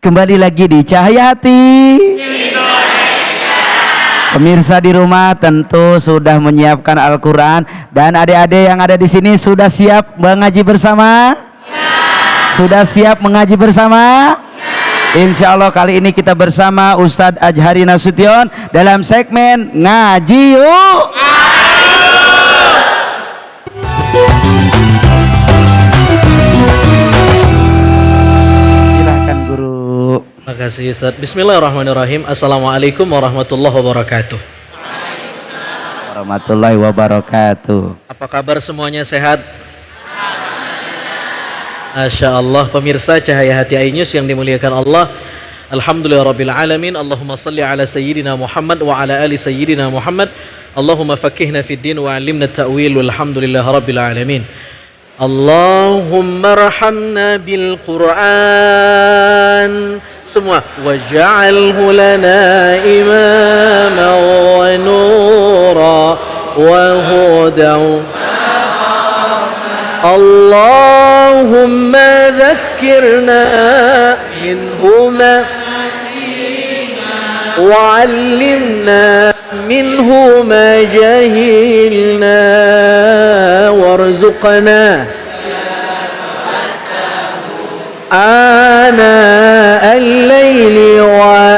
Kembali lagi di Cahaya Hati Indonesia. Pemirsa di rumah tentu sudah menyiapkan Al-Quran, dan adik-adik yang ada di sini sudah siap mengaji bersama? Sudah siap mengaji bersama? Insya Allah kali ini kita bersama Ustadz Ajhari Nasution dalam segmen Ngaji Yuk. Silahkan guru. Terima kasih Ustaz. Bismillahirrahmanirrahim. Assalamualaikum warahmatullahi wabarakatuh. Warahmatullahi wabarakatuh. Apa kabar semuanya, sehat? Masya Allah. Pemirsa Cahaya Hati iNews yang dimuliakan Allah, Alhamdulillah Rabbil Alamin. Allahumma salli ala Sayyidina Muhammad wa ala ali Sayyidina Muhammad. Allahumma fakihna fid din wa alimna ta'wil. Walhamdulillah Rabbil Alamin. Allahumma rahamna bil Quran. Semua. Waj'alhu lana imama wa nura wa hudan. Allahumma dhakkirna minhuma wa 'allimna minhu ma jahilna warzuqna ana al-layli wa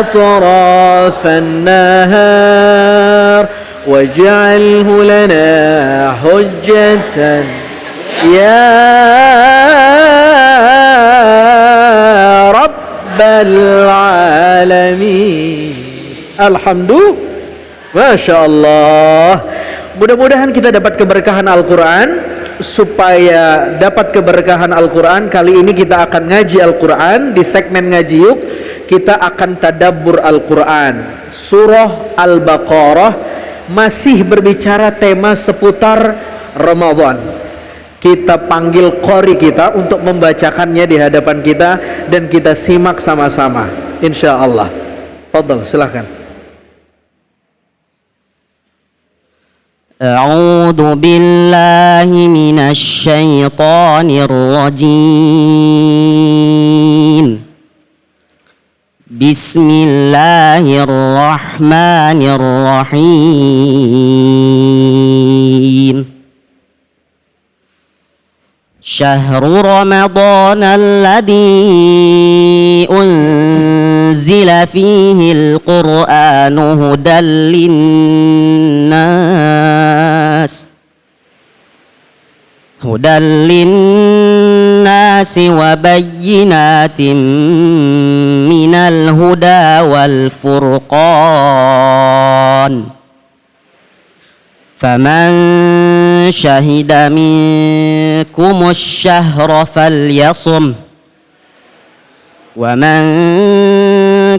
atrafan nahar waj'alhu lana hujjatan ya rabbal alamin. Alhamdulillah. Masya Allah. Mudah-mudahan kita dapat keberkahan Al-Quran. Supaya dapat keberkahan Al-Quran, kali ini kita akan ngaji Al-Quran. Di segmen Ngaji Yuk kita akan tadabbur Al-Quran. Surah Al-Baqarah masih berbicara tema seputar Ramadan. Kita panggil qori kita untuk membacakannya di hadapan kita, dan kita simak sama-sama insya Allah. Fadhal, silahkan. أعوذ بالله من الشيطان الرجيم بسم الله الرحمن الرحيم شهر رمضان الذي أنزل فيه القرآن هدى للناس وبينات من الهدى والفرقان فمن شهد منكم الشهر فليصم ومن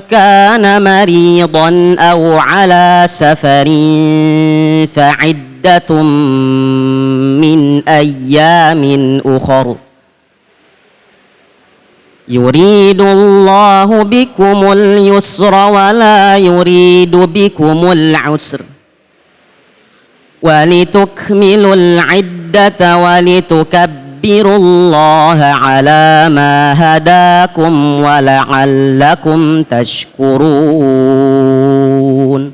كان مريضا أو على سفر فعدة من أيام أخر يريد الله بكم اليسر ولا يريد بكم العسر ولتكملوا العدة ولتكبروا الله على ما هداكم ولعلكم تشكرون.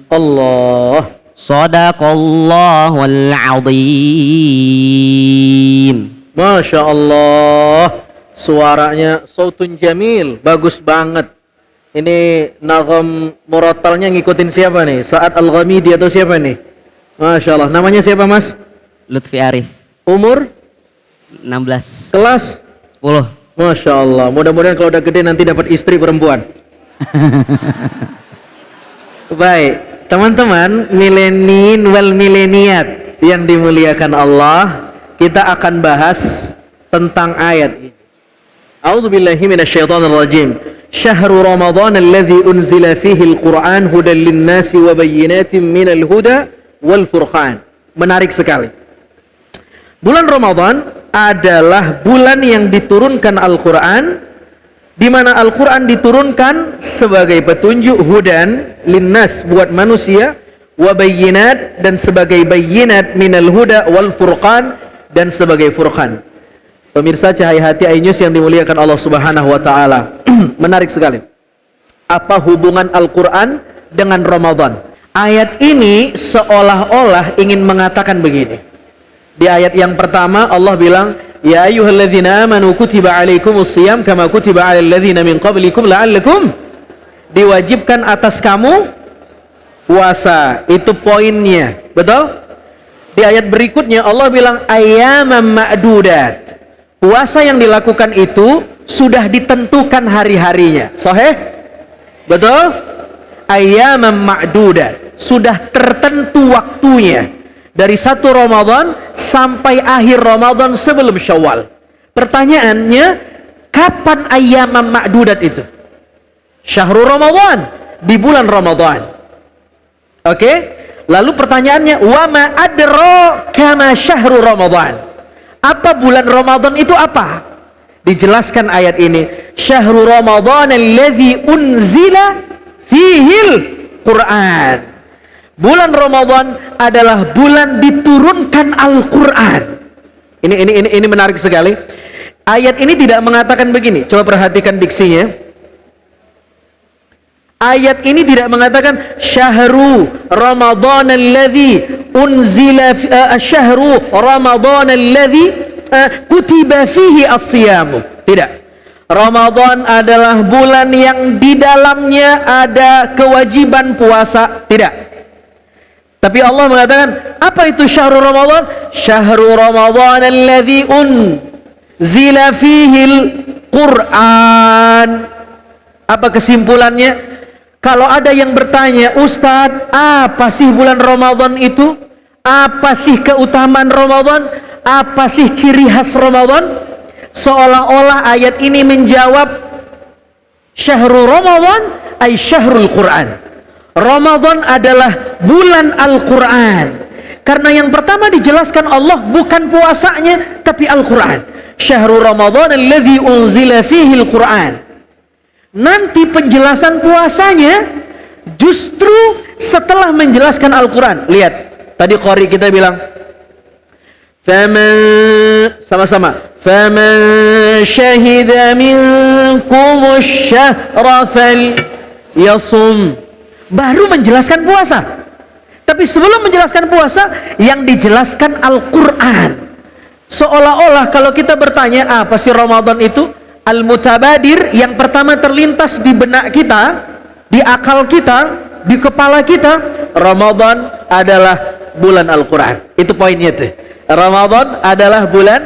Allah. Sadaqallahul azim. Masya Allah. Suaranya sautun jamil, bagus banget. Ini nagam murattalnya ngikutin siapa nih? Sa'ad Al-Ghamidi atau siapa nih? Masya Allah. Namanya siapa, Mas? Lutfi Arif. Umur? 16. Kelas? 10. Masya Allah. Mudah-mudahan kalau udah gede nanti dapat istri perempuan. Baik, teman-teman milenin wal mileniat yang dimuliakan Allah, kita akan bahas tentang ayat ini. A'udzubillahi minasyaitonirrajim. Syahrul Ramadan alladzi unzila fihi al-Qur'an hudan lin-nasi wa bayyinatin minal huda wal furqan. Menarik sekali. Bulan Ramadan adalah bulan yang diturunkan Al-Quran, di mana Al-Quran diturunkan sebagai petunjuk hudan linnas buat manusia, wa bayyinat dan sebagai bayyinat minal huda wal furqan dan sebagai furqan. Pemirsa Cahaya Hati iNews yang dimuliakan Allah Subhanahu wa taala. Menarik sekali. Apa hubungan Al-Quran dengan Ramadan? Ayat ini seolah-olah ingin mengatakan begini. Di ayat yang pertama Allah bilang, ya ayyuhalladzina amanu kutiba alaikumus shiyam kama kutiba alal ladzina min qablikum la'allakum, diwajibkan atas kamu puasa. Itu poinnya, betul? Di ayat berikutnya Allah bilang ayyamam ma'dudat. Puasa yang dilakukan itu sudah ditentukan hari-harinya. Sahih? Betul? Ayyamam ma'dudat. Sudah tertentu waktunya. Dari 1 Ramadan sampai akhir Ramadan sebelum Syawal. Pertanyaannya, kapan ayyamam ma'dudat itu? Syahrul Ramadan, di bulan Ramadan. Oke? Lalu pertanyaannya, wa ma adraka ma syahrul Ramadan. Apa bulan Ramadan itu apa? Dijelaskan ayat ini, syahrul Ramadan allazi unzila fihil Quran. Bulan Ramadan adalah bulan diturunkan Al-Quran. Ini menarik sekali. Ayat ini tidak mengatakan begini. Coba perhatikan diksinya. Ayat ini tidak mengatakan syahru Ramadan alladzi unzila syahru Ramadan alladzi kutiba fihi as-siyam. Tidak. Ramadan adalah bulan yang di dalamnya ada kewajiban puasa. Tidak. Tapi Allah mengatakan, apa itu syahrul Ramadan? Syahrul Ramadan alladzi unzila fihil Quran. Apa kesimpulannya? Kalau ada yang bertanya, Ustadz, apa sih bulan Ramadan itu? Apa sih keutamaan Ramadan? Apa sih ciri khas Ramadan? Seolah-olah ayat ini menjawab, syahrul Ramadan ay syahrul Quran. Ramadan adalah bulan Al-Quran. Karena yang pertama dijelaskan Allah bukan puasanya, tapi Al-Quran. Syahrul Ramadan alladzi unzila fihi Al-Quran. Nanti penjelasan puasanya justru setelah menjelaskan Al-Quran. Lihat, tadi qari kita bilang, sama-sama, faman syahida minkumus syahra falyasum. Baru menjelaskan puasa. Tapi sebelum menjelaskan puasa, yang dijelaskan Al-Quran. Seolah-olah kalau kita bertanya, apa sih Ramadan itu? Al-mutabadir yang pertama terlintas di benak kita, di akal kita, di kepala kita, Ramadan adalah bulan Al-Quran. Itu poinnya tuh. Ramadan adalah bulan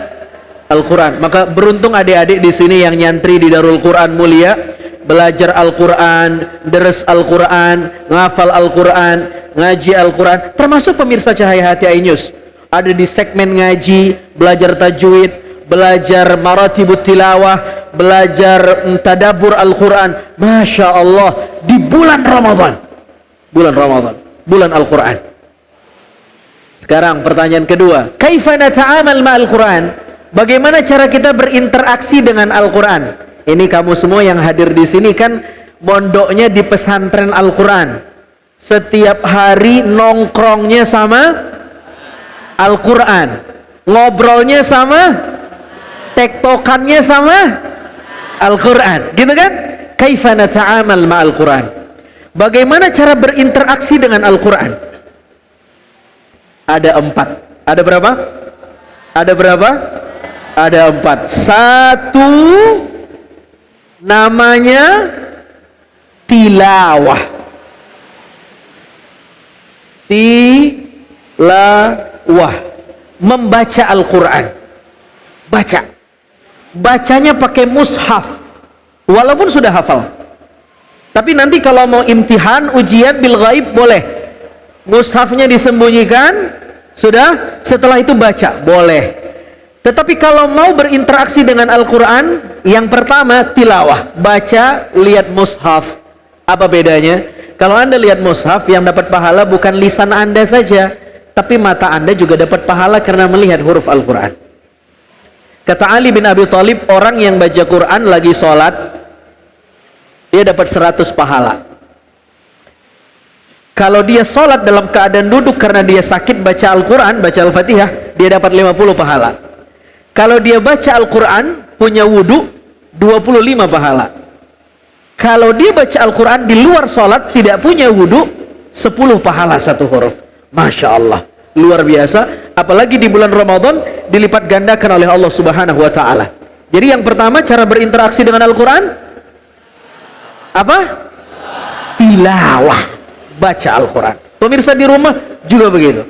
Al-Quran. Maka beruntung adik-adik di sini yang nyantri di Darul Quran Mulia, belajar Al-Quran, deres Al-Quran, ngafal Al-Quran, ngaji Al-Quran, termasuk pemirsa Cahaya Hati iNews. Ada di segmen ngaji, belajar tajwid, belajar maratibut tilawah, belajar tadabbur Al-Quran. Masya Allah, di bulan Ramadan. Bulan Ramadan, bulan Al-Quran. Sekarang pertanyaan kedua, kaifa nata'amal ma'al Quran? Bagaimana cara kita berinteraksi dengan Al-Quran? Ini kamu semua yang hadir di sini kan mondoknya di pesantren Al-Quran. Setiap hari nongkrongnya sama Al-Quran, ngobrolnya sama, tektokannya sama Al-Quran, gitu kan? Kaifa nata'amal ma'al Quran? Bagaimana cara berinteraksi dengan Al-Quran? Ada 4. Ada berapa? Ada berapa? Ada 4. 1 namanya tilawah. Tilawah, membaca Al-Quran. Baca. Bacanya pakai mushaf, walaupun sudah hafal. Tapi nanti kalau mau imtihan, ujian bil ghaib boleh. Mushafnya disembunyikan, sudah, setelah itu baca, boleh. Tetapi kalau mau berinteraksi dengan Al-Quran, yang pertama tilawah, baca, lihat mushaf. Apa bedanya? Kalau Anda lihat mushaf, yang dapat pahala bukan lisan Anda saja, tapi mata Anda juga dapat pahala karena melihat huruf Al-Quran. Kata Ali bin Abi Thalib, orang yang baca Quran lagi sholat, dia dapat 100 pahala. Kalau dia sholat dalam keadaan duduk karena dia sakit, baca Al-Quran, baca Al-Fatihah, dia dapat 50 pahala. Kalau dia baca Al-Quran, punya wudhu, 25 pahala. Kalau dia baca Al-Quran di luar sholat, tidak punya wudhu, 10 pahala satu huruf. Masya Allah, luar biasa. Apalagi di bulan Ramadan, dilipat gandakan oleh Allah Subhanahu wa Ta'ala. Jadi yang pertama, cara berinteraksi dengan Al-Quran apa? Tilawah, baca Al-Quran. Pemirsa di rumah juga begitu,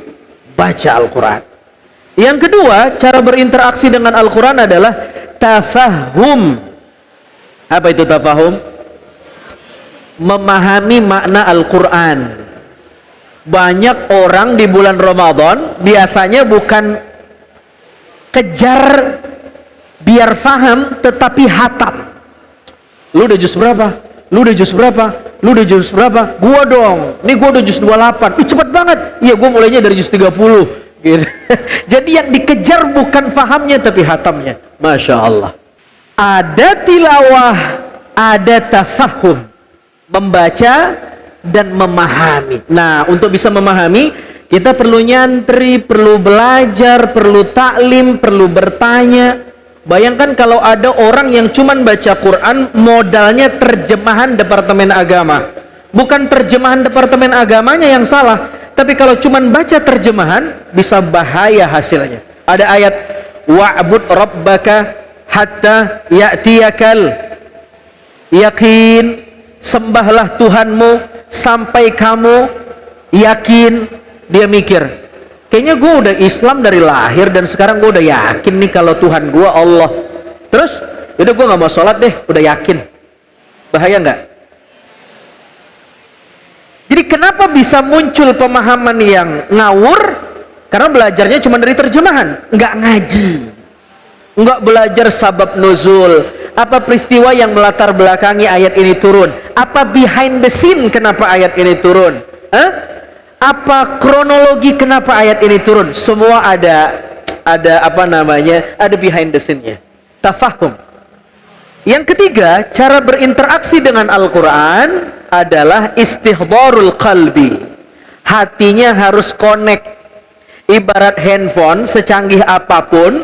baca Al-Quran. Yang kedua, cara berinteraksi dengan Al-Quran adalah tafahum. Apa itu tafahum? Memahami makna Al-Quran. Banyak orang di bulan Ramadan biasanya bukan kejar biar faham, tetapi hatam. Lu udah juz berapa? Lu udah juz berapa? Lu udah juz berapa? Gua dong, nih gua udah juz 28. Cepet banget. Iya, gua mulainya dari juz 30 gitu. Jadi yang dikejar bukan fahamnya tapi hatamnya. Masya Allah. Ada tilawah, ada tafahum, membaca dan memahami. Nah, untuk bisa memahami, kita perlu nyantri, perlu belajar, perlu taklim, perlu bertanya. Bayangkan kalau ada orang yang cuman baca Quran, modalnya terjemahan Departemen Agama. Bukan terjemahan Departemen Agamanya yang salah, tapi kalau cuman baca terjemahan, bisa bahaya hasilnya. Ada ayat, wa'bud rabbaka hatta ya'tiyakal yakin, sembahlah Tuhanmu sampai kamu yakin. Dia mikir, kayaknya gue udah Islam dari lahir dan sekarang gue udah yakin nih kalau Tuhan gue Allah. Terus, yaudah gue gak mau sholat deh, udah yakin. Bahaya nggak? Jadi kenapa bisa muncul pemahaman yang ngawur? Karena belajarnya cuma dari terjemahan, nggak ngaji, nggak belajar sabab nuzul, apa peristiwa yang melatar belakangi ayat ini turun, apa behind the scene kenapa ayat ini turun, apa kronologi kenapa ayat ini turun. Semua ada apa namanya, ada behind the scene-nya. Tafahum. Yang ketiga, cara berinteraksi dengan Al-Quran adalah istihdharul qalbi. Hatinya harus connect. Ibarat handphone secanggih apapun,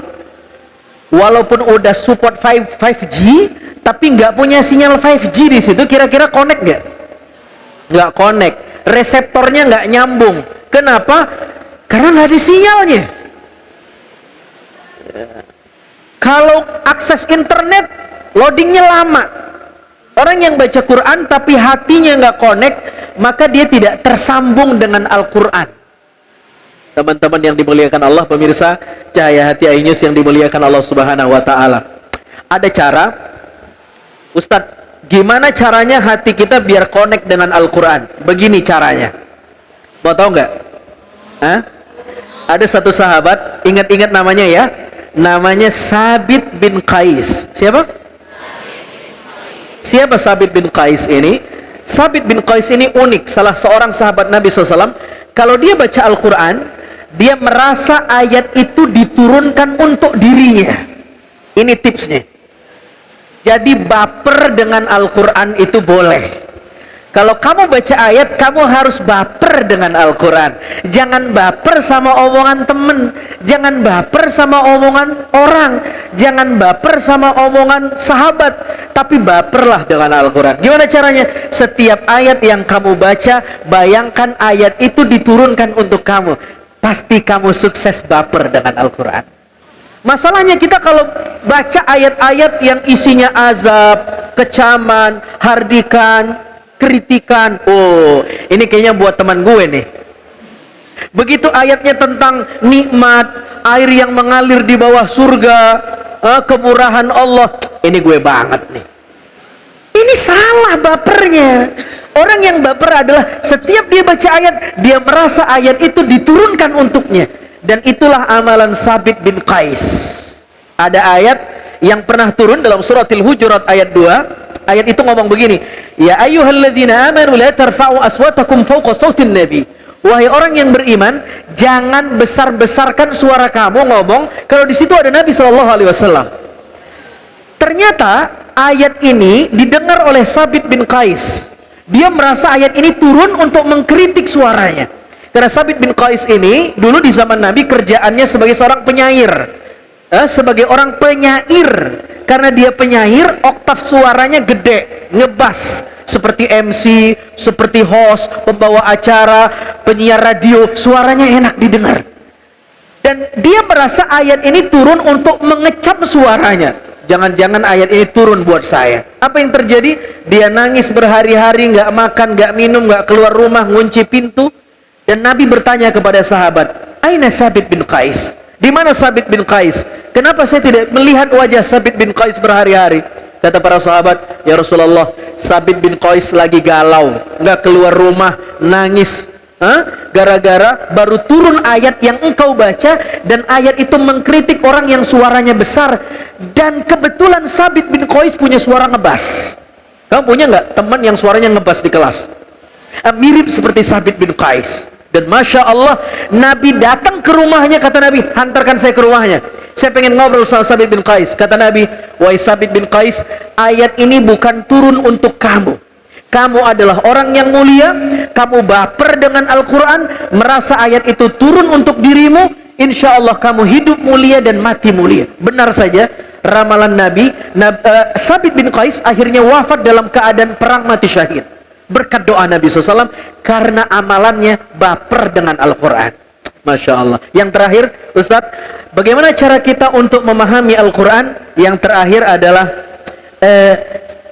walaupun udah support 5G, tapi nggak punya sinyal 5G di situ, kira-kira connect nggak? Nggak connect. Reseptornya nggak nyambung. Kenapa? Karena nggak ada sinyalnya. Kalau akses internet, loadingnya lama. Orang yang baca Quran tapi hatinya nggak connect, maka dia tidak tersambung dengan Al-Quran. Teman-teman yang dimuliakan Allah, pemirsa Cahaya Hati iNews yang dimuliakan Allah Subhanahu wa Ta'ala, ada cara, Ustadz, gimana caranya hati kita biar connect dengan Al-Quran? Begini caranya. Mau tahu nggak? Ada satu sahabat, ingat-ingat namanya ya, namanya Sabit bin Qais. Siapa? Siapa Sabit bin Qais ini? Sabit bin Qais ini unik, salah seorang sahabat Nabi SAW. Kalau dia baca Al-Quran, dia merasa ayat itu diturunkan untuk dirinya. Ini tipsnya. Jadi baper dengan Al-Quran itu boleh. Kalau kamu baca ayat, kamu harus baper dengan Al-Quran. Jangan baper sama omongan temen, jangan baper sama omongan orang, jangan baper sama omongan sahabat, tapi baperlah dengan Al-Quran. Gimana caranya? Setiap ayat yang kamu baca, bayangkan ayat itu diturunkan untuk kamu. Pasti kamu sukses baper dengan Al-Quran. Masalahnya kita kalau baca ayat-ayat yang isinya azab, kecaman, hardikan, kritikan, oh ini kayaknya buat teman gue nih. Begitu ayatnya tentang nikmat, air yang mengalir di bawah surga, kemurahan Allah, ini gue banget nih. Ini salah bapernya. Orang yang baper adalah setiap dia baca ayat, dia merasa ayat itu diturunkan untuknya. Dan itulah amalan Sabit bin Qais. Ada ayat yang pernah turun dalam suratil Hujurat ayat 2. Ayat itu ngomong begini, ya ayyuhalladzina amanu la tarfa'u aswatakum fawqa sautin nabi. Wahai orang yang beriman, jangan besar-besarkan suara kamu ngomong kalau di situ ada Nabi SAW. Ternyata ayat ini didengar oleh Sabit bin Qais. Dia merasa ayat ini turun untuk mengkritik suaranya. Karena Sabit bin Qais ini dulu di zaman Nabi kerjaannya sebagai seorang penyair, sebagai orang penyair. Karena dia penyair, oktav suaranya gede, ngebas, seperti MC, seperti host, pembawa acara, penyiar radio, suaranya enak didengar. Dan dia merasa ayat ini turun untuk mengecap suaranya. Jangan-jangan ayat ini turun buat saya. Apa yang terjadi? Dia nangis berhari-hari, nggak makan, nggak minum, nggak keluar rumah, ngunci pintu. Dan Nabi bertanya kepada sahabat, Aina Sabit bin Qais? Di mana Sabit bin Qais? Kenapa saya tidak melihat wajah Sabit bin Qais berhari-hari? Kata para sahabat, ya Rasulullah, Sabit bin Qais lagi galau, nggak keluar rumah, nangis. Gara-gara baru turun ayat yang engkau baca, dan ayat itu mengkritik orang yang suaranya besar. Dan kebetulan Sabit bin Qais punya suara ngebas. Kamu punya nggak teman yang suaranya ngebas di kelas? Mirip seperti Sabit bin Qais. Dan Masya Allah, Nabi datang ke rumahnya. Kata Nabi, hantarkan saya ke rumahnya, saya pengen ngobrol sama Sabit bin Qais. Kata Nabi, wahai Sabit bin Qais, ayat ini bukan turun untuk kamu. Kamu adalah orang yang mulia, kamu baper dengan Al-Quran, merasa ayat itu turun untuk dirimu, insya Allah kamu hidup mulia dan mati mulia. Benar saja ramalan Nabi. Sabit bin Qais akhirnya wafat dalam keadaan perang, mati syahid, berkat doa Nabi SAW, karena amalannya baper dengan Al-Quran. Masya Allah. Yang terakhir, Ustadz, bagaimana cara kita untuk memahami Al-Quran? Yang terakhir adalah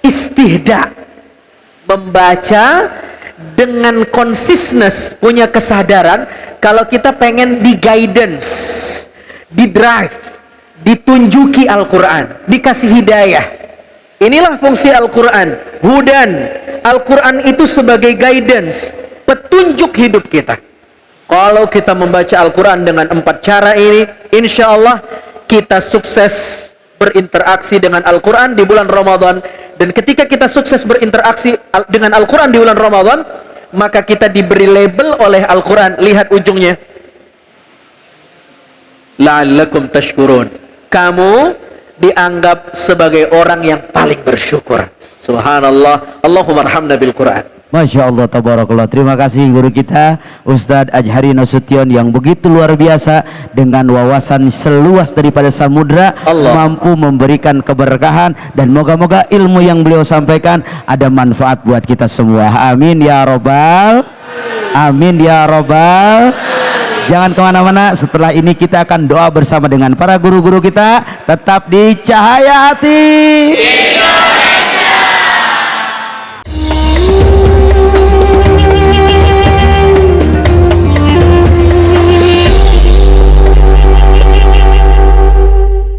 istihda, membaca dengan konsisten, punya kesadaran. Kalau kita pengen di guidance, di drive, ditunjuki Al-Quran, dikasih hidayah. Inilah fungsi Al-Quran. Hudan, Al-Quran itu sebagai guidance, petunjuk hidup kita. Kalau kita membaca Al-Quran dengan 4 cara ini, insya Allah kita sukses berinteraksi dengan Al-Quran di bulan Ramadan. Dan ketika kita sukses berinteraksi dengan Al-Quran di bulan Ramadan, maka kita diberi label oleh Al-Quran. Lihat ujungnya, la'allakum tashkurun. Kamu dianggap sebagai orang yang paling bersyukur. Subhanallah. Allahumma arhamna bil Quran. Masya Allah, tabarakallah. Terima kasih guru kita Ustadz Ajhari Nasution yang begitu luar biasa, dengan wawasan seluas daripada samudra, mampu memberikan keberkahan, dan moga-moga ilmu yang beliau sampaikan ada manfaat buat kita semua. Amin ya robbal, amin ya robbal. Jangan kemana-mana, setelah ini kita akan doa bersama dengan para guru-guru kita. Tetap di Cahaya Hati.